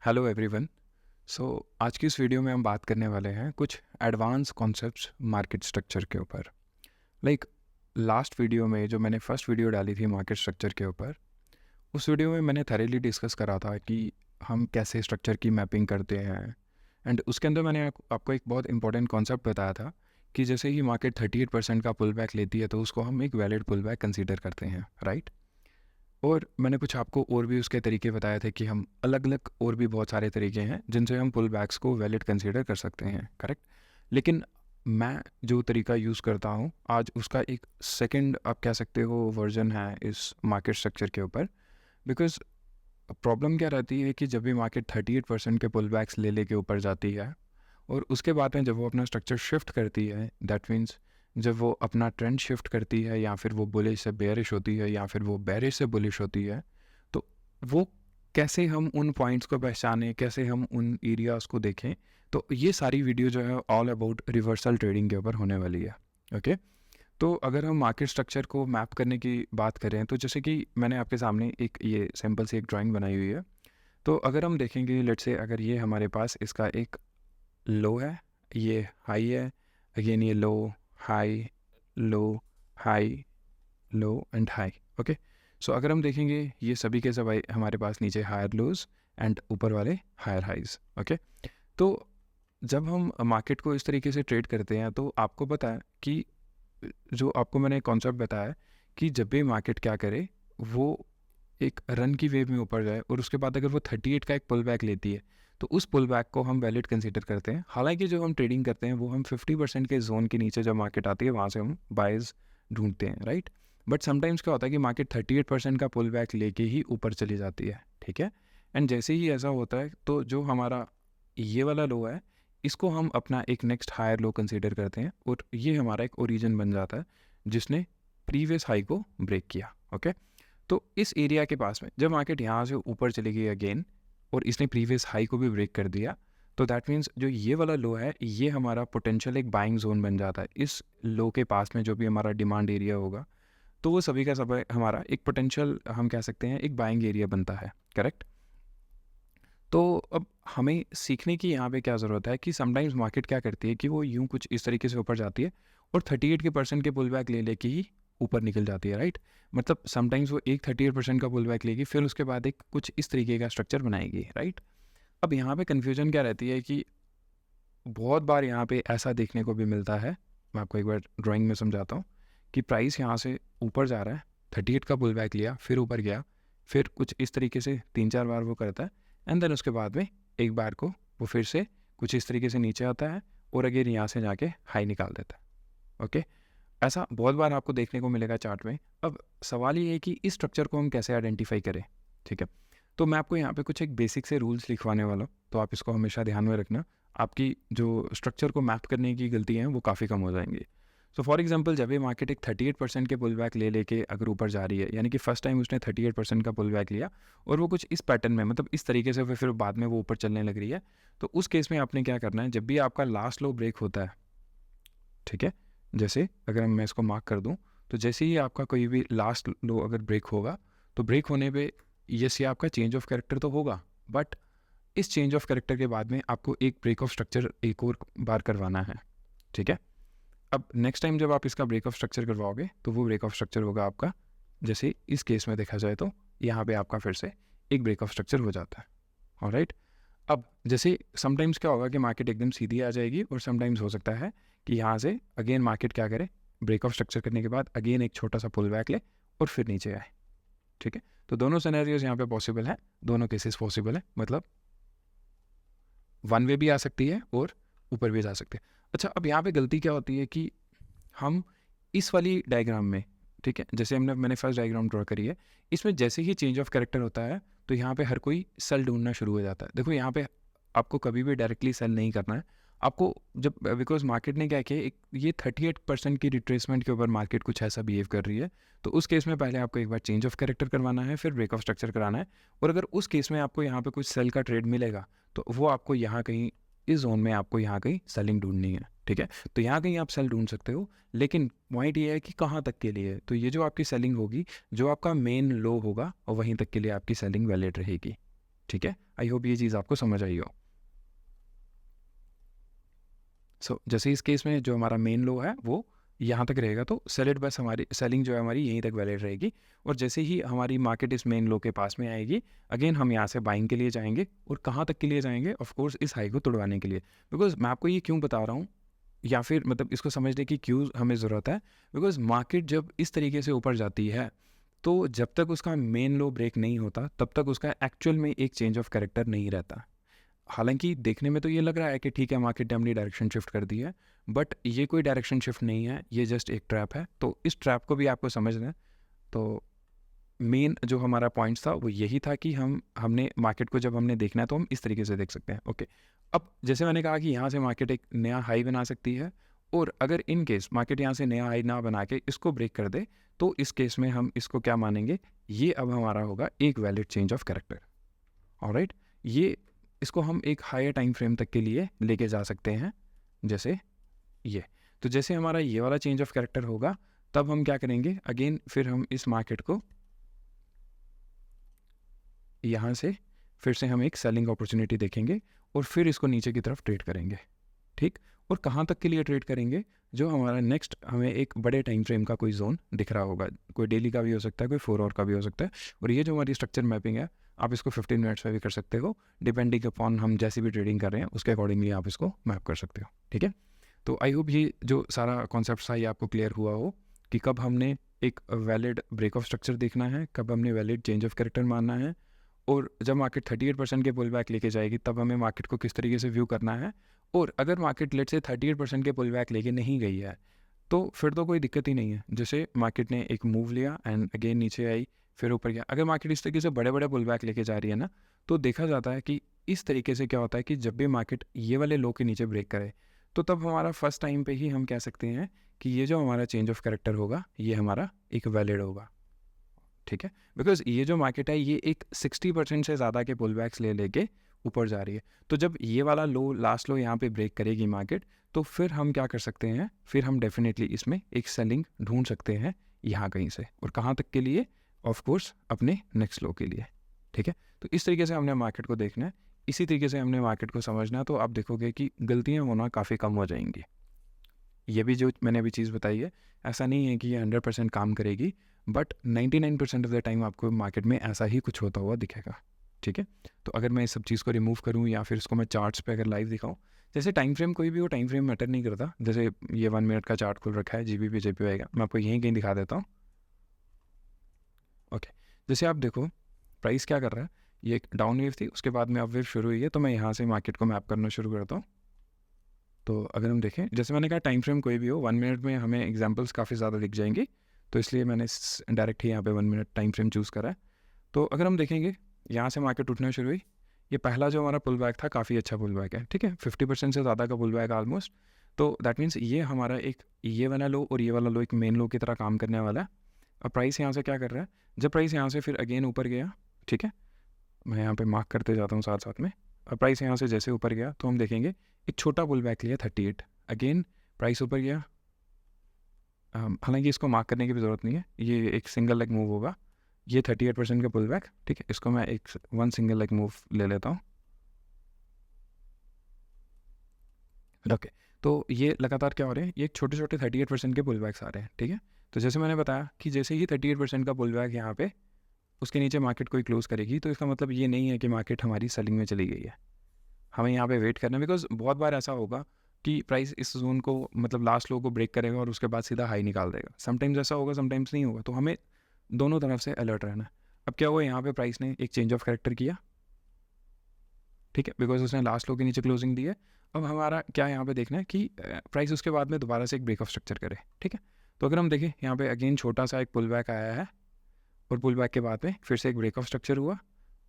Hello everyone. सो आज की इस वीडियो में हम बात करने वाले हैं कुछ एडवांस कॉन्सेप्ट्स मार्केट स्ट्रक्चर के ऊपर। लाइक लास्ट वीडियो में जो मैंने फर्स्ट वीडियो डाली थी मार्केट स्ट्रक्चर के ऊपर, उस वीडियो में मैंने थरेली डिस्कस करा था कि हम कैसे स्ट्रक्चर की मैपिंग करते हैं। एंड उसके अंदर मैंने आपको एक बहुत इंपॉर्टेंट कॉन्सेप्ट बताया था कि जैसे ही मार्केट 38% का पुल बैक लेती है तो उसको हम एक वैलिड पुल बैक कंसिडर करते हैं, राइट। और मैंने कुछ आपको और भी उसके तरीके बताए थे कि हम अलग अलग और भी बहुत सारे तरीके हैं जिनसे हम पुल बैक्स को वैलिड कंसीडर कर सकते हैं, करेक्ट। लेकिन मैं जो तरीका यूज़ करता हूँ आज उसका एक सेकंड आप कह सकते हो वर्जन है इस मार्केट स्ट्रक्चर के ऊपर। बिकॉज प्रॉब्लम क्या रहती है कि जब भी मार्केट 38% के पुल बैक्स ले लेके ऊपर जाती है और उसके बाद में जब वो अपना स्ट्रक्चर शिफ्ट करती है, दैट मीन्स जब वो अपना ट्रेंड शिफ्ट करती है या फिर वो बुलिश से बेयरिश होती है या फिर वो बेयरिश से बुलिश होती है, तो वो कैसे हम उन पॉइंट्स को पहचानें, कैसे हम उन एरियाज़ को देखें। तो ये सारी वीडियो जो है ऑल अबाउट रिवर्सल ट्रेडिंग के ऊपर होने वाली है, ओके। तो अगर हम मार्केट स्ट्रक्चर को मैप करने की बात करें तो जैसे कि मैंने आपके सामने एक ये सिंपल सी एक ड्राइंग बनाई हुई है। तो अगर हम देखेंगे लेट्स से अगर ये हमारे पास इसका एक लो है, ये हाई है, अगेन ये low, high, low, high, low and high, okay. So अगर हम देखेंगे ये सभी के सब हमारे पास नीचे हायर लोज एंड ऊपर वाले हायर हाइज, ओके। तो जब हम मार्केट को इस तरीके से ट्रेड करते हैं तो आपको पता है कि जो आपको मैंने कॉन्सेप्ट बताया कि जब भी मार्केट क्या करे वो एक रन की वेव में ऊपर जाए और उसके बाद अगर वो 38 का एक पुल बैक लेती है तो उस पुल बैक को हम वैलिड कंसीडर करते हैं। हालांकि जो हम ट्रेडिंग करते हैं वो हम 50% के जोन के नीचे जब मार्केट आती है वहाँ से हम बाइज ढूंढते हैं, राइट। बट समटाइम्स क्या होता है कि मार्केट 38% का पुल बैक लेके ही ऊपर चली जाती है, ठीक है। एंड जैसे ही ऐसा होता है तो जो हमारा ये वाला लो है इसको हम अपना एक नेक्स्ट हायर लो कंसीडर करते हैं और ये हमारा एक ओरिजिन बन जाता है जिसने प्रीवियस हाई को ब्रेक किया, ओके। तो इस एरिया के पास में जब मार्केट यहाँ से ऊपर चली गई अगेन और इसने प्रीवियस हाई को भी ब्रेक कर दिया तो दैट मीन्स जो ये वाला लो है ये हमारा पोटेंशियल एक बाइंग जोन बन जाता है। इस लो के पास में जो भी हमारा डिमांड एरिया होगा तो वो सभी का सब हमारा एक पोटेंशियल हम कह सकते हैं एक बाइंग एरिया बनता है, करेक्ट। तो अब हमें सीखने की यहाँ पे क्या ज़रूरत है कि समटाइम्स मार्केट क्या करती है कि वो यूं कुछ इस तरीके से ऊपर जाती है और 38% के पुल बैक ले लेके ही ऊपर निकल जाती है, राइट। मतलब समटाइम्स वो एक 38% का पुल बैक लेगी फिर उसके बाद एक कुछ इस तरीके का स्ट्रक्चर बनाएगी, राइट। अब यहाँ पे कन्फ्यूजन क्या रहती है कि बहुत बार यहाँ पे ऐसा देखने को भी मिलता है, मैं आपको एक बार ड्राइंग में समझाता हूँ कि प्राइस यहाँ से ऊपर जा रहा है, 38 का पुल बैक लिया फिर ऊपर गया फिर कुछ इस तरीके से 3-4 बार वो करता है एंड देन उसके बाद में एक बार को वो फिर से कुछ इस तरीके से नीचे आता है और अगेन यहाँ से जाके हाई निकाल देता है, ओके। ऐसा बहुत बार आपको देखने को मिलेगा चार्ट में। अब सवाल ये है कि इस स्ट्रक्चर को हम कैसे आइडेंटिफाई करें, ठीक है। तो मैं आपको यहाँ पे कुछ एक बेसिक से रूल्स लिखवाने वाला हूँ तो आप इसको हमेशा ध्यान में रखना। आपकी जो स्ट्रक्चर को मैप करने की गलतियाँ हैं वो काफ़ी कम हो जाएंगी। सो फॉर एग्जांपल जब ये मार्केट एक 38% के पुल बैक ले लेके अगर ऊपर जा रही है यानी कि फर्स्ट टाइम उसने 38% का पुल बैक लिया और वो कुछ इस पैटर्न में मतलब इस तरीके से फिर बाद में वो ऊपर चलने लग रही है, तो उस केस में आपने क्या करना है जब भी आपका लास्ट लो ब्रेक होता है, ठीक है। जैसे अगर मैं इसको मार्क कर दूं तो जैसे ही आपका कोई भी लास्ट लो अगर ब्रेक होगा तो ब्रेक होने पे यस ये आपका चेंज ऑफ कैरेक्टर तो होगा, बट इस चेंज ऑफ कैरेक्टर के बाद में आपको एक ब्रेक ऑफ स्ट्रक्चर एक और बार करवाना है, ठीक है। अब नेक्स्ट टाइम जब आप इसका ब्रेक ऑफ स्ट्रक्चर करवाओगे तो वो ब्रेक ऑफ स्ट्रक्चर होगा आपका, जैसे इस केस में देखा जाए तो यहाँ पे आपका फिर से एक ब्रेक ऑफ स्ट्रक्चर हो जाता है, ऑलराइट। अब जैसे समटाइम्स क्या होगा कि मार्केट एकदम सीधी आ जाएगी और समटाइम्स हो सकता है कि यहाँ से अगेन मार्केट क्या करे ब्रेक ऑफ स्ट्रक्चर करने के बाद अगेन एक छोटा सा पुल बैक ले और फिर नीचे आए, ठीक है। तो दोनों सिनेरियोज यहाँ पे पॉसिबल है, दोनों केसेस पॉसिबल है, मतलब वन वे भी आ सकती है और ऊपर भी जा सकते हैं। अच्छा अब यहाँ पे गलती क्या होती है कि हम इस वाली डायग्राम में, ठीक है, जैसे मैंने फर्स्ट डायग्राम ड्रॉ करी है, इसमें जैसे ही चेंज ऑफ कैरेक्टर होता है तो यहाँ पे हर कोई सेल ढूंढना शुरू हो जाता है। देखो यहाँ पे आपको कभी भी डायरेक्टली सेल नहीं करना है आपको, जब बिकॉज मार्केट ने क्या किया एक ये 38% की रिट्रेसमेंट के ऊपर मार्केट कुछ ऐसा बिहेव कर रही है, तो उस केस में पहले आपको एक बार चेंज ऑफ कैरेक्टर करवाना है फिर ब्रेक ऑफ स्ट्रक्चर कराना है। और अगर उस केस में आपको यहाँ पे कुछ सेल का ट्रेड मिलेगा तो वो आपको यहाँ कहीं इस जोन में आपको यहाँ कहीं सेलिंग ढूंढनी है, ठीक है। तो यहाँ कहीं आप सेल ढूंढ सकते हो, लेकिन पॉइंट ये है कि कहाँ तक के लिए, तो ये जो आपकी सेलिंग होगी जो आपका मेन लो होगा और वहीं तक के लिए आपकी सेलिंग वैलिड रहेगी, ठीक है, आई होप ये चीज़ आपको समझ आई हो। सो जैसे इस केस में जो हमारा मेन लो है वो यहाँ तक रहेगा, तो सेलेड बस हमारी सेलिंग जो है हमारी यहीं तक वैलिड रहेगी। और जैसे ही हमारी मार्केट इस मेन लो के पास में आएगी, अगेन हम यहाँ से बाइंग के लिए जाएंगे। और कहाँ तक के लिए जाएंगे? ऑफ कोर्स इस हाई को तोड़वाने के लिए। बिकॉज मैं आपको ये क्यों बता रहा हूँ, या फिर मतलब इसको समझने की क्यों हमें ज़रूरत है, बिकॉज मार्केट जब इस तरीके से ऊपर जाती है तो जब तक उसका मेन लो ब्रेक नहीं होता तब तक उसका एक्चुअल में एक चेंज ऑफ कैरेक्टर नहीं रहता। हालांकि देखने में तो ये लग रहा है कि ठीक है मार्केट ने अपनी डायरेक्शन शिफ्ट कर दी है, बट ये कोई डायरेक्शन शिफ्ट नहीं है, ये जस्ट एक ट्रैप है। तो इस ट्रैप को भी आपको समझना है। तो मेन जो हमारा पॉइंट था वो यही था कि हमने मार्केट को जब हमने देखना है तो हम इस तरीके से देख सकते हैं। ओके, अब जैसे मैंने कहा कि यहाँ से मार्केट एक नया हाई बना सकती है, और अगर इन केस मार्केट यहाँ से नया हाई ना बना के इसको ब्रेक कर दे तो इस केस में हम इसको क्या मानेंगे, ये अब हमारा होगा एक valid change of character. Alright, ये इसको हम एक हायर टाइम फ्रेम तक के लिए लेके जा सकते हैं, जैसे ये। तो जैसे हमारा ये वाला चेंज ऑफ कैरेक्टर होगा तब हम क्या करेंगे, अगेन फिर हम इस मार्केट को यहाँ से फिर से हम एक सेलिंग अपॉर्चुनिटी देखेंगे और फिर इसको नीचे की तरफ ट्रेड करेंगे। ठीक, और कहाँ तक के लिए ट्रेड करेंगे, जो हमारा नेक्स्ट हमें एक बड़े टाइम फ्रेम का कोई जोन दिख रहा होगा, कोई डेली का भी हो सकता है, कोई 4 आवर का भी हो सकता है। और ये जो हमारी स्ट्रक्चर मैपिंग है आप इसको 15 मिनट्स में भी कर सकते हो, डिपेंडिंग अपॉन हम जैसी भी ट्रेडिंग कर रहे हैं उसके अकॉर्डिंगली आप इसको मैप कर सकते हो। ठीक है, तो आई होप ये जो सारा कॉन्सेप्ट था ये आपको क्लियर हुआ हो कि कब हमने एक वैलिड ब्रेक ऑफ स्ट्रक्चर देखना है, कब हमने वैलिड चेंज ऑफ कैरेक्टर मानना है, और जब मार्केट 38% के पुल बैक लेके जाएगी तब हमें मार्केट को किस तरीके से व्यू करना है। और अगर मार्केट लेट से 38% के पुल बैक लेके नहीं गई है तो फिर तो कोई दिक्कत ही नहीं है। जैसे मार्केट ने एक मूव लिया एंड अगेन नीचे आई फिर ऊपर गया, अगर मार्केट इस तरीके से बड़े बड़े पुल बैक लेके जा रही है ना, तो देखा जाता है कि इस तरीके से क्या होता है कि जब भी मार्केट ये वाले लो के नीचे ब्रेक करे तो तब हमारा फर्स्ट टाइम पे ही हम कह सकते हैं कि ये जो हमारा चेंज ऑफ कैरेक्टर होगा ये हमारा एक वैलिड होगा। ठीक है, बिकॉज ये जो मार्केट है ये एक 60% से ज़्यादा के पुल बैक्स ले लेके ऊपर जा रही है। तो जब ये वाला लो लास्ट लो यहाँ पे ब्रेक करेगी मार्केट, तो फिर हम क्या कर सकते हैं, फिर हम डेफिनेटली इसमें एक सेलिंग ढूंढ सकते हैं यहाँ कहीं से। और कहाँ तक के लिए? ऑफ कोर्स अपने नेक्स्ट लो के लिए। ठीक है, तो इस तरीके से हमने मार्केट को देखना है, इसी तरीके से हमने मार्केट को समझना है, तो आप देखोगे कि गलतियाँ होना काफ़ी कम हो जाएंगी। ये भी जो मैंने अभी चीज़ बताई है ऐसा नहीं है कि ये 100% काम करेगी, बट 99% ऑफ द टाइम आपको मार्केट में ऐसा ही कुछ होता हुआ दिखेगा। ठीक है, तो अगर मैं इस सब चीज़ को रिमूव करूँ या फिर इसको मैं चार्ट्स पे अगर लाइव दिखाऊँ, जैसे टाइम फ्रेम कोई भी हो, टाइम फ्रेम मैटर नहीं करता। जैसे ये 1 मिनट का चार्ट खुल रखा है, GBP JPY आएगा, मैं आपको यहीं कहीं दिखा देता हूँ। ओके, जैसे आप देखो प्राइस क्या कर रहा है, ये एक डाउन वेव थी, उसके बाद में अप वेव शुरू हुई है, तो मैं यहाँ से मार्केट को मैप करना शुरू करता हूँ। तो अगर हम देखें, जैसे मैंने कहा टाइम फ्रेम कोई भी हो, 1 मिनट में हमें एग्जांपल्स काफ़ी ज़्यादा दिख जाएंगी, तो इसलिए मैंने डायरेक्ट ही यहाँ पे 1 मिनट टाइम फ्रेम चूज़ करा है। तो अगर हम देखेंगे यहाँ से मार्केट उठना शुरू हुई, ये पहला जो हमारा पुल बैक था काफ़ी अच्छा पुल बैक है। ठीक है, 50% से ज़्यादा का पुल बैक ऑलमोस्ट। तो दैट मीन्स ये हमारा एक ये वाला लो और ये वाला लो एक मेन लो की तरह काम करने वाला है। अब प्राइस यहाँ से क्या कर रहा है, जब प्राइस यहाँ से फिर अगेन ऊपर गया, ठीक है, मैं यहाँ पे मार्क करते जाता हूँ साथ साथ में। अब प्राइस यहाँ से जैसे ऊपर गया तो हम देखेंगे एक छोटा पुल बैक लिया 38, अगेन प्राइस ऊपर गया। हालांकि इसको मार्क करने की भी ज़रूरत नहीं है, ये एक सिंगल लेग मूव होगा, ये 38% का पुल बैक। ठीक है, इसको मैं एक 1 सिंगल लेग मूव ले लेता हूँ। ओके, तो ये लगातार क्या हो रहे हैं, ये छोटे छोटे 38% के पुल बैक्स आ रहे हैं। ठीक है, तो जैसे मैंने बताया कि जैसे ही 38% का पुल बैक यहाँ पे उसके नीचे मार्केट कोई क्लोज करेगी, तो इसका मतलब ये नहीं है कि मार्केट हमारी सेलिंग में चली गई है। हमें यहाँ पे वेट करना है, बिकॉज बहुत बार ऐसा होगा कि प्राइस इस जोन को मतलब लास्ट लो को ब्रेक करेगा और उसके बाद सीधा हाई निकाल देगा। समटाइम्स ऐसा होगा, समटाइम्स नहीं होगा, तो हमें दोनों तरफ से अलर्ट रहना है। अब क्या हुआ, यहाँ पे प्राइस ने एक चेंज ऑफ कैरेक्टर किया, ठीक है, बिकॉज उसने लास्ट लो के नीचे क्लोजिंग दी है। अब हमारा क्या यहाँ पे देखना है कि प्राइस उसके बाद में दोबारा से एक ब्रेक ऑफ स्ट्रक्चर करे। ठीक है, तो अगर हम देखें यहाँ पे अगेन छोटा सा एक पुल बैक आया है, और पुल बैक के बाद में फिर से एक ब्रेक ऑफ स्ट्रक्चर हुआ,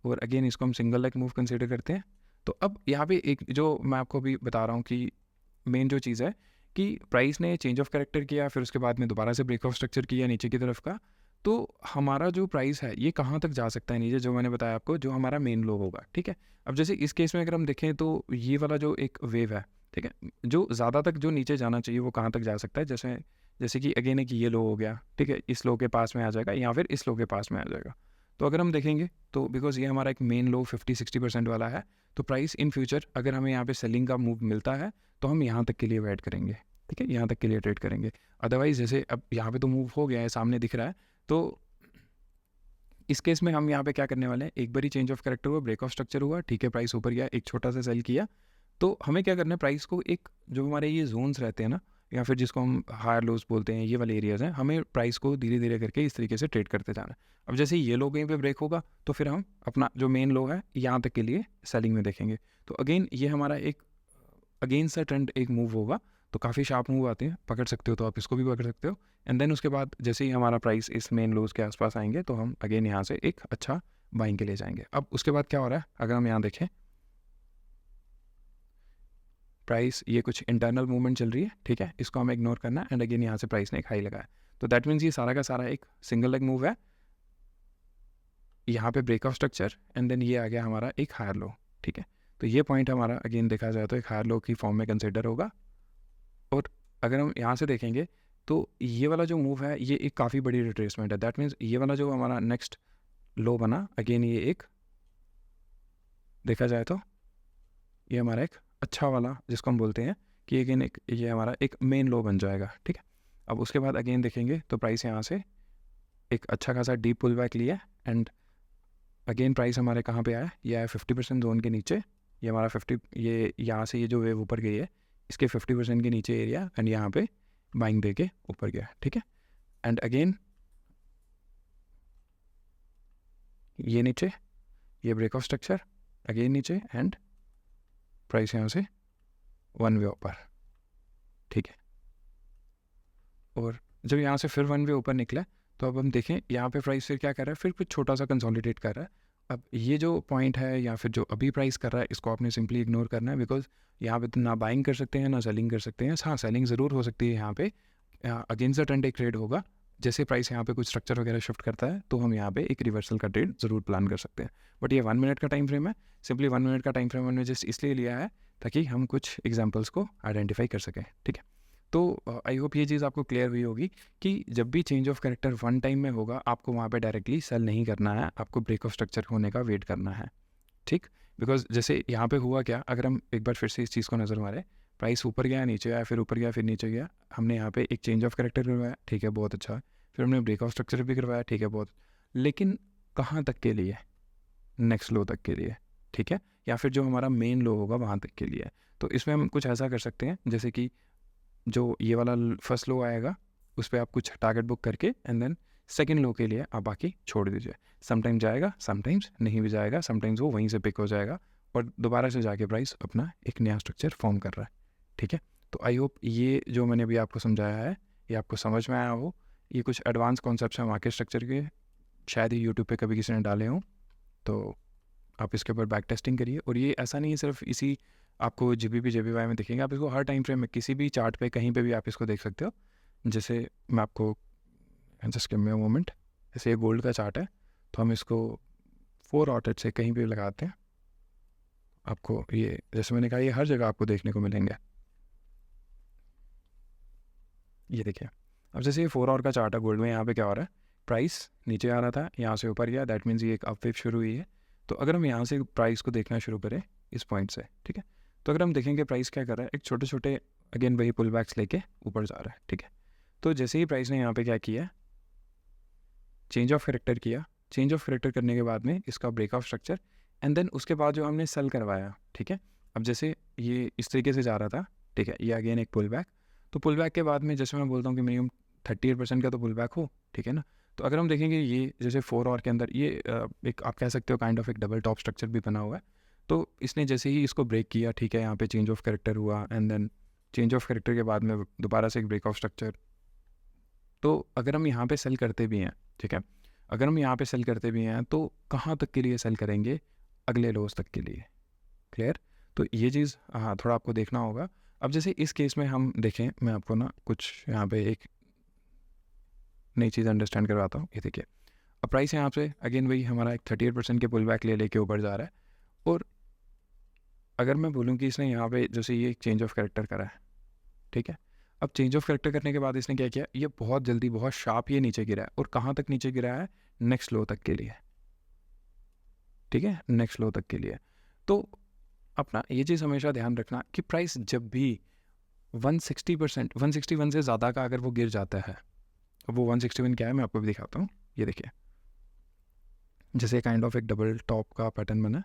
और अगेन इसको हम सिंगल लेग मूव कंसिडर करते हैं। तो अब यहाँ पे एक जो मैं आपको भी बता रहा हूँ कि मेन जो चीज़ है कि प्राइस ने चेंज ऑफ कैरेक्टर किया, फिर उसके बाद में दोबारा से ब्रेक ऑफ स्ट्रक्चर किया नीचे की तरफ का, तो हमारा जो प्राइस है ये कहाँ तक जा सकता है नीचे, जो मैंने बताया आपको, जो हमारा मेन लो होगा। ठीक है, अब जैसे इस केस में अगर हम देखें तो ये वाला जो एक वेव है, ठीक है, जो ज़्यादा तक जो नीचे जाना चाहिए वो कहाँ तक जा सकता है, जैसे कि अगेन एक ये लो हो गया, ठीक है, इस लो के पास में आ जाएगा या फिर इस लो के पास में आ जाएगा। तो अगर हम देखेंगे तो बिकॉज ये हमारा एक मेन लो 50-60% वाला है, तो प्राइस इन फ्यूचर अगर हमें यहाँ पे सेलिंग का मूव मिलता है तो हम यहाँ तक के लिए वेट करेंगे, ठीक है, यहाँ तक के लिए ट्रेड करेंगे। अदरवाइज जैसे अब यहाँ पे तो मूव हो गया है, सामने दिख रहा है, तो इस केस में हम यहाँ पे क्या करने वाले हैं, एक बारी चेंज ऑफ कैरेक्टर हुआ, ब्रेक ऑफ स्ट्रक्चर हुआ, ठीक है, प्राइस ऊपर गया, एक छोटा सा सेल किया, तो हमें क्या करना है, प्राइस को एक जो हमारे ये जोन्स रहते हैं ना, या फिर जिसको हम हायर लोज बोलते हैं, ये वाले एरियाज़ हैं, हमें प्राइस को धीरे धीरे करके इस तरीके से ट्रेड करते जाना है। अब जैसे ये लो कहीं पे ब्रेक होगा तो फिर हम अपना जो मेन लो है यहाँ तक के लिए सेलिंग में देखेंगे। तो अगेन ये हमारा एक अगेंस्ट सा ट्रेंड एक मूव होगा, तो काफ़ी शार्प मूव आते हैं, पकड़ सकते हो तो आप इसको भी पकड़ सकते हो। एंड देन उसके बाद जैसे ही हमारा प्राइस इस मेन लोज के आसपास आएंगे तो हम अगेन यहाँ से एक अच्छा बाइंग के लिए जाएंगे। अब उसके बाद क्या हो रहा है, अगर हम यहाँ देखें प्राइस ये कुछ इंटरनल मूवमेंट चल रही है, ठीक है, इसको हमें इग्नोर करना है। एंड अगेन यहाँ से प्राइस ने एक हाई लगाया, तो दैट मीन्स ये सारा का सारा एक सिंगल लेग मूव है, यहाँ पे break of structure, and then ये आ गया हमारा एक हायर लो, ठीक है। तो ये पॉइंट हमारा अगेन देखा जाए तो एक हायर लो की फॉर्म में कंसिडर होगा। और अगर हम यहाँ से देखेंगे तो ये वाला जो मूव है ये एक काफ़ी बड़ी रिट्रेसमेंट है, दैट मीन्स ये वाला जो हमारा नेक्स्ट लो बना, अगेन ये एक देखा जाए तो ये हमारा एक अच्छा वाला जिसको हम बोलते हैं कि अगेन एक ये हमारा एक मेन लो बन जाएगा, ठीक है। अब उसके बाद अगेन देखेंगे तो प्राइस यहाँ से एक अच्छा खासा डीप पुल बैक लिया, एंड अगेन प्राइस हमारे कहाँ पे आया, ये आया 50% जोन के नीचे, ये हमारा 50, ये यहाँ से ये जो वेव ऊपर गई है इसके 50% के नीचे एरिया, एंड यहाँ पे बाइंग दे के ऊपर गया, ठीक है। एंड अगेन ये नीचे, ये ब्रेक ऑफ स्ट्रक्चर, अगेन नीचे, एंड प्राइस यहाँ से वन वे ऊपर, ठीक है। और जब यहाँ से फिर वन वे ऊपर निकला तो अब हम देखें यहाँ पे प्राइस फिर क्या कर रहा है, फिर कुछ छोटा सा कंसोलिडेट कर रहा है। अब ये जो पॉइंट है या फिर जो अभी प्राइस कर रहा है इसको आपने सिंपली इग्नोर करना है, बिकॉज यहाँ पे तो ना बाइंग कर सकते हैं ना सेलिंग कर सकते हैं। हाँ, सेलिंग ज़रूर हो सकती है, यहाँ पे अगेंस्ट द ट्रेंड एक ट्रेड होगा, जैसे प्राइस यहाँ पे कुछ स्ट्रक्चर वगैरह शिफ्ट करता है तो हम यहाँ पे एक रिवर्सल का ट्रेड ज़रूर प्लान कर सकते हैं। बट ये 1 मिनट का टाइम फ्रेम है, सिंपली 1 मिनट का टाइम फ्रेम हमने जस्ट इसलिए लिया है ताकि हम कुछ एग्जाम्पल्स को आइडेंटिफाई कर सकें, ठीक है। तो आई होप ये चीज़ आपको क्लियर हुई होगी कि जब भी change of character one time में होगा आपको वहाँ पे डायरेक्टली सेल नहीं करना है, आपको ब्रेक ऑफ स्ट्रक्चर होने का वेट करना है, ठीक। बिकॉज जैसे यहाँ पे हुआ क्या, अगर हम एक बार फिर से इस चीज़ को नज़र मारें, प्राइस ऊपर गया, नीचे आया, फिर ऊपर गया, फिर नीचे गया, हमने यहाँ पे एक चेंज ऑफ कैरेक्टर करवाया, ठीक है, बहुत अच्छा है, फिर हमने ब्रेक ऑफ स्ट्रक्चर भी करवाया, ठीक है, बहुत, लेकिन कहाँ तक के लिए, नेक्स्ट लो तक के लिए, ठीक है, या फिर जो हमारा मेन लो होगा वहाँ तक के लिए। तो इसमें हम कुछ ऐसा कर सकते हैं जैसे कि जो ये वाला फर्स्ट लो आएगा उस पर आप कुछ टारगेट बुक करके एंड देन सेकंड लो के लिए आप बाकी छोड़ दीजिए। समटाइम जाएगा, समटाइम्स नहीं भी जाएगा, समटाइम्स वो वहीं से पिक हो जाएगा और दोबारा से जाके प्राइस अपना एक नया स्ट्रक्चर फॉर्म कर रहा है, ठीक है। तो आई होप ये जो मैंने अभी आपको समझाया है ये आपको समझ में आया हो। ये कुछ एडवांस कॉन्सेप्ट्स हैं मार्केट स्ट्रक्चर के, शायद ही यूट्यूब पे कभी किसी ने डाले हों, तो आप इसके ऊपर बैक टेस्टिंग करिए। और ये ऐसा नहीं है सिर्फ इसी आपको JPY में दिखेंगे, आप इसको हर टाइम फ्रेम में किसी भी चार्ट पे कहीं पे भी आप इसको देख सकते हो। जैसे मैं आपको just give me a moment, जैसे ये गोल्ड का चार्ट है तो हम इसको 4 ऑर्डर से कहीं पे लगाते हैं, आपको ये जैसे मैंने कहा ये हर जगह आपको देखने को मिलेंगे। ये देखिए, अब जैसे ये 4 आवर का चार्ट है गोल्ड में, यहाँ पे क्या हो रहा है, प्राइस नीचे आ रहा था, यहाँ से ऊपर गया, दैट मीन्स ये एक अपवेव शुरू हुई है। तो अगर हम यहाँ से प्राइस को देखना शुरू करें इस पॉइंट से, ठीक है, तो अगर हम देखेंगे प्राइस क्या कर रहा है, एक छोटे छोटे अगेन वही पुल बैक्स लेके ऊपर जा रहा है, ठीक है। तो जैसे ही प्राइस ने यहाँ पे क्या किया, चेंज ऑफ कैरेक्टर किया, चेंज ऑफ कैरेक्टर करने के बाद में इसका break of structure, and then उसके बाद जो हमने सेल करवाया, ठीक है। अब जैसे ये इस तरीके से जा रहा था, ठीक है, ये अगेन एक पुल बैक, तो पुल बैक के बाद में जैसे मैं बोलता हूँ कि मिनिमम 38% का तो पुल बैक हो, ठीक है ना। तो अगर हम देखेंगे ये जैसे 4 आवर के अंदर ये एक आप कह सकते हो काइंड ऑफ एक डबल टॉप स्ट्रक्चर भी बना हुआ है। तो इसने जैसे ही इसको ब्रेक किया, ठीक है, यहाँ पे चेंज ऑफ कैरेक्टर हुआ, and then change of character के बाद में दोबारा से एक ब्रेक ऑफ स्ट्रक्चर। तो अगर हम यहाँ पे सेल करते भी हैं, ठीक है, अगर हम यहाँ पे सेल करते भी हैं तो कहाँ तक के लिए सेल करेंगे, अगले लोस तक के लिए, क्लियर। तो ये चीज़ हाँ थोड़ा आपको देखना होगा। अब जैसे इस केस में हम देखें, मैं आपको ना कुछ यहाँ पे एक नई चीज़ अंडरस्टैंड करवाता हूँ। ये देखिए, अब प्राइस यहाँ पे अगेन वही हमारा एक 38% के पुल बैक ले लेके ऊपर जा रहा है, और अगर मैं बोलूँ कि इसने यहाँ पे जैसे ये एक चेंज ऑफ कैरेक्टर करा है, ठीक है, अब चेंज ऑफ कैरेक्टर करने के बाद इसने क्या किया, ये बहुत जल्दी बहुत शार्प ये नीचे गिरा है, और कहाँ तक नीचे गिरा है, नेक्स्ट लो तक के लिए, ठीक है, नेक्स्ट लो तक के लिए। तो अपना ये चीज़ हमेशा ध्यान रखना कि प्राइस जब भी 160% 161 से ज़्यादा का अगर वो गिर जाता है, वो 161 क्या है मैं आपको भी दिखाता हूँ। ये देखिए, जैसे काइंड ऑफ एक डबल टॉप का पैटर्न बना।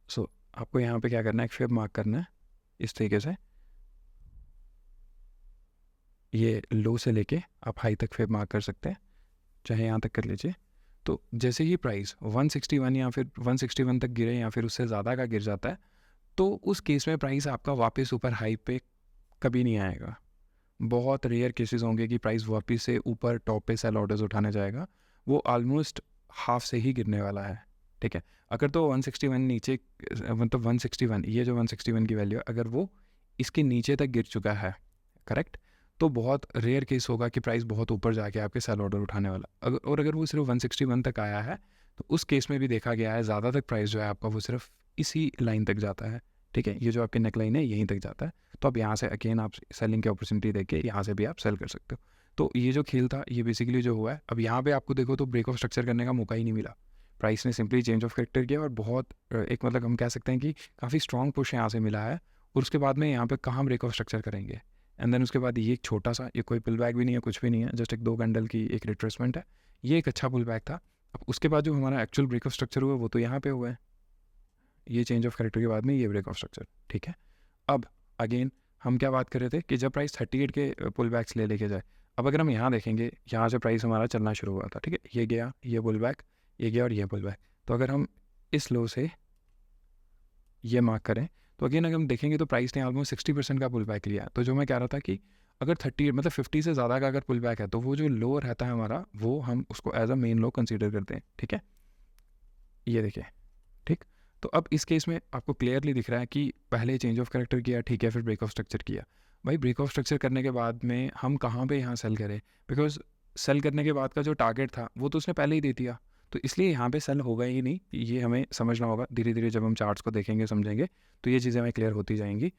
सो आपको यहाँ पे क्या करना है, एक फेब मार्क करना है इस तरीके से, ये लो से लेके आप हाई तक फेब मार्क कर सकते हैं, चाहे यहाँ तक कर लीजिए। तो जैसे ही प्राइस 161 या फिर 161 तक गिरे या फिर उससे ज़्यादा का गिर जाता है, तो उस केस में प्राइस आपका वापस ऊपर हाई पे कभी नहीं आएगा। बहुत रेयर केसेस होंगे कि प्राइस वापस से ऊपर टॉप पे सेल ऑर्डर्स उठाने जाएगा, वो ऑलमोस्ट हाफ से ही गिरने वाला है। ठीक है, अगर तो 161 नीचे, मतलब 161, ये जो 161 की वैल्यू है, अगर वो इसके नीचे तक गिर चुका है, करेक्ट, तो बहुत रेयर केस होगा कि प्राइस बहुत ऊपर जाके आपके सेल ऑर्डर उठाने वाला। अगर वो सिर्फ 161 तक आया है, तो उस केस में भी देखा गया है ज़्यादा तक प्राइस जो है आपका वो सिर्फ इसी लाइन तक जाता है। ठीक है, ये जो आपकी नेक लाइन है यहीं तक जाता है। तो अब यहाँ से अगेन आप सेलिंग की अपॉर्चुनिटी देके यहाँ से भी आप सेल कर सकते हो। तो ये जो खेल था ये बेसिकली जो हुआ है, अब यहाँ पे आपको देखो तो ब्रेक ऑफ स्ट्रक्चर करने का मौका ही नहीं मिला। प्राइस ने सिंपली चेंज ऑफ कैरेक्टर किया और बहुत एक मतलब हम कह सकते हैं कि काफ़ी स्ट्रॉन्ग पुश यहाँ से मिला है। और उसके बाद में यहाँ पे कहाँ ब्रेक ऑफ स्ट्रक्चर करेंगे, एंड देन उसके बाद ये एक छोटा सा, ये कोई पुल बैक भी नहीं है, कुछ भी नहीं है, जस्ट एक 2 कैंडल की एक रिट्रेसमेंट है। ये एक अच्छा पुल बैक था। अब उसके बाद जो हमारा एक्चुअल ब्रेक ऑफ स्ट्रक्चर हुआ वो तो यहाँ पे हुआ है, ये चेंज ऑफ कैरेक्टर के बाद में ये ब्रेक ऑफ स्ट्रक्चर। ठीक है, अब अगेन हम क्या बात कर रहे थे कि जब प्राइस 38 के पुल बैक्स लेके जाए, अब अगर हम यहाँ देखेंगे, यहाँ से प्राइस हमारा चलना शुरू हुआ था। ठीक है, ये गया, ये पुल बैक, ये गया और ये पुल बैक। तो अगर हम इस लो से ये मार्क करें, तो अगेन अगर हम देखेंगे तो प्राइस ने ऑलमोस्ट 60% का पुल बैक लिया। तो जो मैं कह रहा था कि अगर 30 मतलब 50 से ज़्यादा का अगर पुल बैक है, तो वो जो लो रहता है हमारा, वो हम उसको as a main low consider करते हैं। ठीक है, ये देखिए, ठीक। तो अब इस केस में आपको क्लियरली दिख रहा है कि पहले चेंज ऑफ कैरेक्टर किया, ठीक है, फिर ब्रेक ऑफ स्ट्रक्चर किया। भाई ब्रेक ऑफ स्ट्रक्चर करने के बाद में हम कहाँ पे यहाँ सेल करें, बिकॉज सेल करने के बाद का जो टारगेट था वो तो उसने पहले ही दे दिया, तो इसलिए यहाँ पे सेल होगा ही नहीं। ये हमें समझना होगा, धीरे धीरे जब हम चार्ट्स को देखेंगे समझेंगे तो ये चीज़ें हमें क्लियर होती जाएंगी।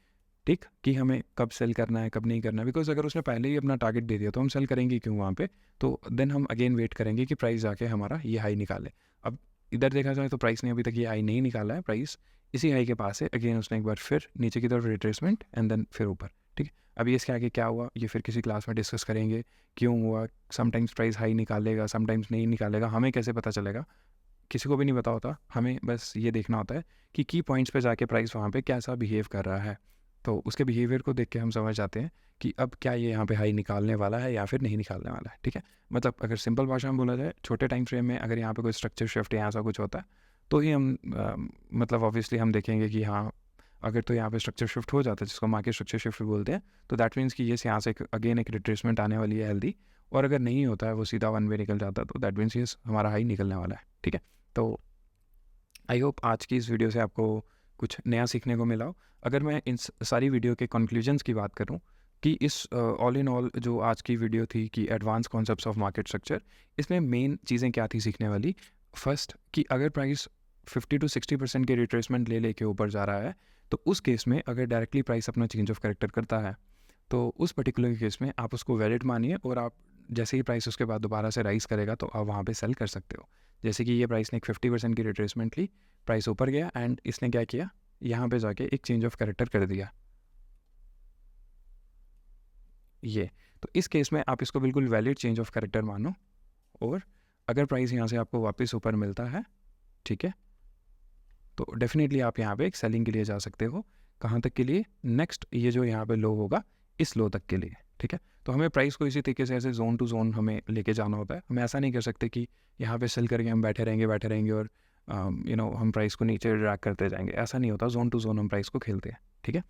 ठीक, कि हमें कब सेल करना है कब नहीं करना है, बिकॉज अगर उसने पहले ही अपना टारगेट दे दिया तो हम सेल करेंगे क्यों वहाँ पे। तो देन हम अगेन वेट करेंगे कि प्राइस जाके हमारा ये हाई निकाले। अब इधर देखा जाए तो प्राइस ने अभी तक ये हाई नहीं निकाला है, प्राइस इसी हाई के पास है। अगेन उसने एक बार फिर नीचे की तरफ रिट्रेसमेंट एंड देन फिर ऊपर। ठीक है, अब ये इसके आगे क्या हुआ ये फिर किसी क्लास में डिस्कस करेंगे, क्यों हुआ। समटाइम्स प्राइस हाई निकालेगा, समटाइम्स नहीं निकालेगा, हमें कैसे पता चलेगा, किसी को भी नहीं पता होता। हमें बस ये देखना होता है कि की पॉइंट्स पे जाके प्राइस वहाँ पे कैसा बिहेव कर रहा है। तो उसके बिहेवियर को देख के हम समझ जाते हैं कि अब क्या ये यहाँ पे हाई निकालने वाला है या फिर नहीं निकालने वाला है। ठीक है, मतलब अगर सिंपल भाषा में बोला जाए, छोटे टाइम फ्रेम में अगर यहाँ पे कोई स्ट्रक्चर शिफ्ट या ऐसा कुछ होता है तो ही हम मतलब ऑब्वियसली हम देखेंगे कि हाँ, अगर तो यहाँ पे स्ट्रक्चर शिफ्ट हो जाता है जिसको मार्केट स्ट्रक्चर शिफ्ट बोलते हैं, तो दैट मीन्स कि ये यहाँ से अगेन एक रिट्रेसमेंट आने वाली है हेल्दी। और अगर नहीं होता है, वो सीधा वन वे निकल जाता है, तो दैट मीन्स ये हमारा हाई निकलने वाला है। ठीक है, तो आई होप आज की इस वीडियो से आपको कुछ नया सीखने को मिला हो। अगर मैं इन सारी वीडियो के कंक्लूजन्स की बात करूं कि इस ऑल इन ऑल जो आज की वीडियो थी कि advance concepts of market structure, इसमें मेन चीज़ें क्या थी सीखने वाली। फर्स्ट कि अगर प्राइस 50 to 60% के रिट्रेसमेंट ले लेके ऊपर जा रहा है, तो उस केस में अगर डायरेक्टली प्राइस अपना चेंज ऑफ कैरेक्टर करता है, तो उस पर्टिकुलर केस में आप उसको वैलिड मानिए और आप जैसे ही प्राइस उसके बाद दोबारा से राइज करेगा तो आप वहाँ पे सेल कर सकते हो। जैसे कि ये प्राइस ने एक 50% की रिट्रेसमेंट ली, प्राइस ऊपर गया एंड इसने क्या किया, यहाँ पे जाके एक चेंज ऑफ कैरेक्टर कर दिया ये। तो इस केस में आप इसको बिल्कुल वैलिड चेंज ऑफ कैरेक्टर मानो, और अगर प्राइस यहाँ से आपको वापस ऊपर मिलता है, ठीक है, तो डेफिनेटली आप यहाँ पे एक सेलिंग के लिए जा सकते हो। कहाँ तक के लिए, नेक्स्ट ये जो यहाँ पे लो होगा इस लो तक के लिए। ठीक है, तो हमें प्राइस को इसी तरीके से ऐसे जोन टू जोन हमें लेके जाना होता है। हम ऐसा नहीं कर सकते कि यहाँ पे सेल करके हम बैठे रहेंगे और हम प्राइस को नीचे ड्रैग करते जाएंगे, ऐसा नहीं होता। जोन टू जोन हम प्राइस को खेलते हैं। ठीक है,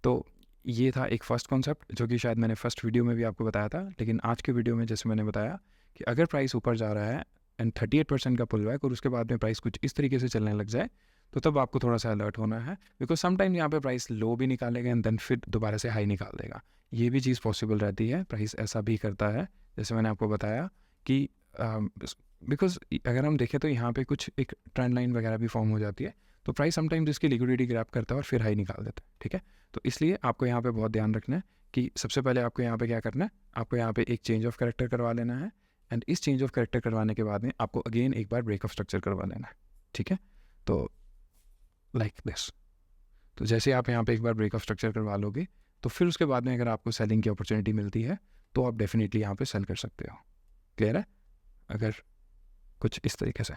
तो ये था एक फर्स्ट कॉन्सेप्ट जो कि शायद मैंने फर्स्ट वीडियो में भी आपको बताया था, लेकिन आज के वीडियो में जैसे मैंने बताया कि अगर प्राइस ऊपर जा रहा है एंड 38% का पुल बैक और उसके बाद में प्राइस कुछ इस तरीके से चलने लग जाए, तो तब आपको थोड़ा सा अलर्ट होना है, बिकॉज समटाइम यहाँ पे प्राइस लो भी निकालेगा एंड देन फिर दोबारा से हाई निकाल देगा। ये भी चीज़ पॉसिबल रहती है, प्राइस ऐसा भी करता है जैसे मैंने आपको बताया कि बिकॉज अगर हम देखें तो यहाँ पे कुछ एक ट्रेंड लाइन वगैरह भी फॉर्म हो जाती है, तो प्राइस समटाइम्स इसकी लिक्विडिटी ग्रैब करता है और फिर हाई निकाल देता है। ठीक है, तो इसलिए आपको यहाँ पे बहुत ध्यान रखना है कि सबसे पहले आपको यहाँ पे क्या करना है, आपको यहाँ पे एक चेंज ऑफ कैरेक्टर करवा लेना है एंड इस चेंज ऑफ कैरेक्टर करवाने के बाद में आपको अगेन एक बार ब्रेक ऑफ स्ट्रक्चर करवा लेना है। ठीक है, तो लाइक दिस। तो जैसे आप यहाँ पे एक बार ब्रेक ऑफ स्ट्रक्चर करवा लोगे तो फिर उसके बाद में अगर आपको सेलिंग की अपॉर्चुनिटी मिलती है तो आप डेफिनेटली यहाँ पे सेल कर सकते हो। क्लियर है? अगर कुछ इस तरीके से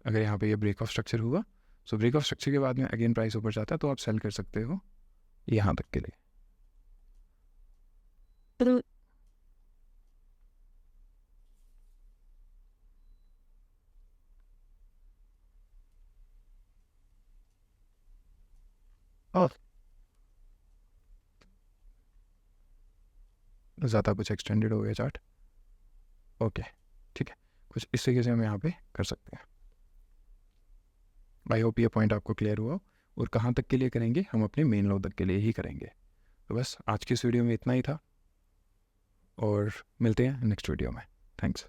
अगर यहाँ पे ये ब्रेक ऑफ स्ट्रक्चर हुआ, सो ब्रेक ऑफ स्ट्रक्चर के बाद में अगेन प्राइस ऊपर जाता है तो आप सेल कर सकते हो यहाँ तक के लिए। ज़्यादा कुछ एक्सटेंडेड हो गया चार्ट। ओके, ठीक है, कुछ इस तरीके से हम यहाँ पे कर सकते हैं। आई होप ये पॉइंट आपको क्लियर हुआ। और कहाँ तक के लिए करेंगे? हम अपने मेन लो तक के लिए ही करेंगे। तो बस आज की इस वीडियो में इतना ही था और मिलते हैं नेक्स्ट वीडियो में। थैंक्स।